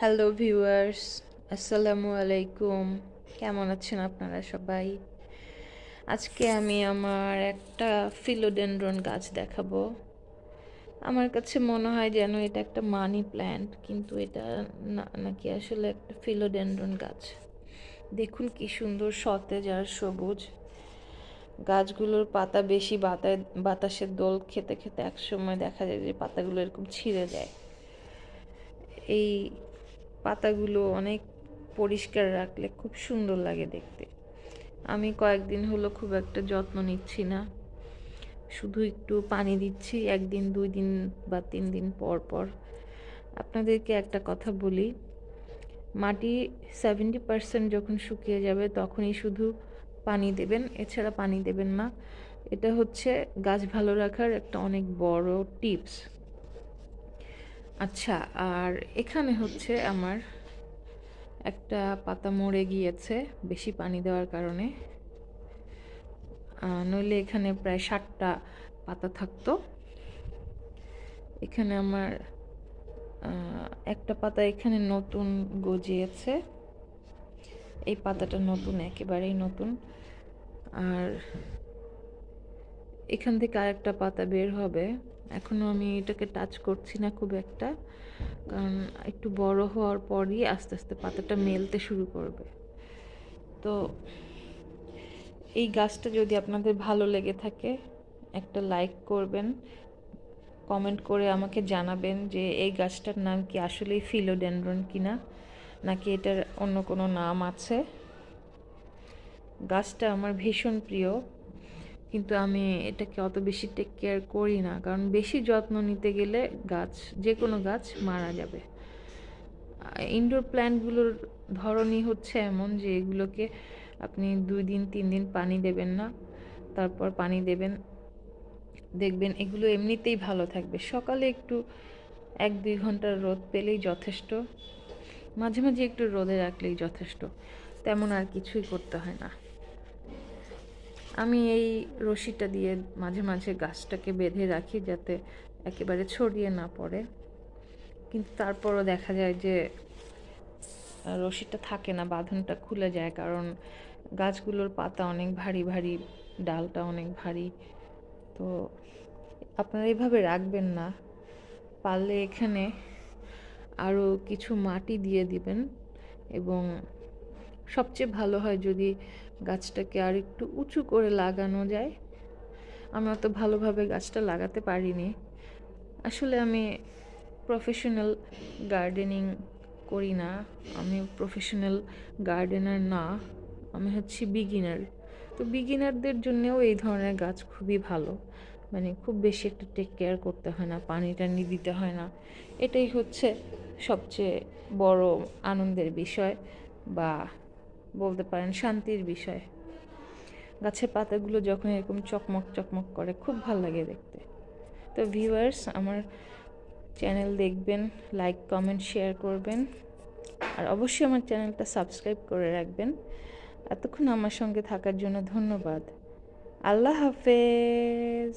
Hello viewers, আসসালামু আলাইকুম। কেমন আছেন আপনারা সবাই? আজকে আমি আমার একটা ফিলোডেনড্রন গাছ দেখাবো। আমার কাছে মনে হয় যেন এটা একটা মানি প্ল্যান্ট, কিন্তু এটা নাকি আসলে একটা ফিলোডেনড্রন গাছ। দেখুন কি সুন্দর সতেজ আর সবুজ। গাছগুলোর পাতা বেশি বাতাসের দোল খেতে খেতে একসময় দেখা যায় যে পাতাগুলো এরকম ছিঁড়ে যায়। এই পাতাগুলো অনেক পরিষ্কার রাখলে খুব সুন্দর লাগে দেখতে। আমি কয়েকদিন হলো খুব একটা যত্ন নিচ্ছি না, শুধু একটু পানি দিচ্ছি একদিন 2 দিন বা 3 দিন পর পর। আপনাদেরকে একটা কথা বলি, মাটি 70% যখন শুকিয়ে যাবে তখনই শুধু পানি দেবেন, এছাড়া পানি দেবেন না। এটা হচ্ছে গাছ ভালো রাখার একটা অনেক বড় টিপস। আচ্ছা, আর এখানে হচ্ছে আমার একটা পাতা মরে গিয়েছে বেশি পানি দেওয়ার কারণে। নইলে এখানে প্রায় 60টা পাতা থাকতো। এখানে আমার একটা পাতা এখানে নতুন গজিয়েছে। এই পাতাটা নতুন, একেবারেই নতুন। আর এখান থেকে আরেকটা পাতা বের হবে। এখনো আমি এটাকে টাচ করছি না খুব একটা, কারণ একটু বড় হওয়ার পরই আস্তে আস্তে পাতাটা মেলতে শুরু করবে। তো এই গাছটা যদি আপনাদের ভালো লেগে থাকে, একটা লাইক করবেন, কমেন্ট করে আমাকে জানাবেন যে এই গাছটার নাম কি আসলেই ফিলোডেনড্রন কিনা, নাকি এটার অন্য কোনো নাম আছে। গাছটা আমার ভীষণ প্রিয়, কিন্তু আমি এটাকে অত বেশি টেক কেয়ার করি না, কারণ বেশি যত্ন নিতে গেলে গাছ, যে কোনো গাছ মারা যাবে। ইনডোর প্ল্যান্টগুলোর ধরনই হচ্ছে এমন যে এগুলোকে আপনি 2 দিন 3 দিন পানি দেবেন না, তারপর পানি দেবেন, দেখবেন এগুলো এমনিতেই ভালো থাকবে। সকালে একটু 1-2 ঘন্টার রোদ পেলেই যথেষ্ট, মাঝে মাঝে একটু রোদে রাখলেই যথেষ্ট, তেমন আর কিছুই করতে হয় না। আমি এই রশিটা দিয়ে মাঝে মাঝে গাছটাকে বেঁধে রাখি যাতে একেবারে ছড়িয়ে না পড়ে, কিন্তু তারপরও দেখা যায় যে রশিটা থাকে না, বাঁধনটা খুলে যায়, কারণ গাছগুলোর পাতা অনেক ভারী ভারী, ডালটা অনেক ভারী। তো আপনারা এইভাবে রাখবেন না, পারলে এখানে আরও কিছু মাটি দিয়ে দিবেন, এবং সবচেয়ে ভালো হয় যদি গাছটাকে আর একটু উঁচু করে লাগানো যায়। আমি অত ভালোভাবে গাছটা লাগাতে পারিনি, আসলে আমি প্রফেশনাল গার্ডেনিং করি না, আমি প্রফেশনাল গার্ডেনার না, আমি হচ্ছি বিগিনার। তো বিগিনারদের জন্যেও এই ধরনের গাছ খুবই ভালো, মানে খুব বেশি একটা টেক কেয়ার করতে হয় না, পানি টানি দিতে হয় না। এটাই হচ্ছে সবচেয়ে বড় আনন্দের বিষয়, বা বলতে পারেন শান্তির বিষয়। গাছের পাতাগুলো যখন এরকম চকমক চকমক করে খুব ভালো লাগে দেখতে। তো ভিউয়ার্স, আমার চ্যানেল দেখবেন, লাইক কমেন্ট শেয়ার করবেন, আর অবশ্যই আমার চ্যানেলটা সাবস্ক্রাইব করে রাখবেন। এতক্ষণ আমার সঙ্গে থাকার জন্য ধন্যবাদ। আল্লাহ হাফেজ।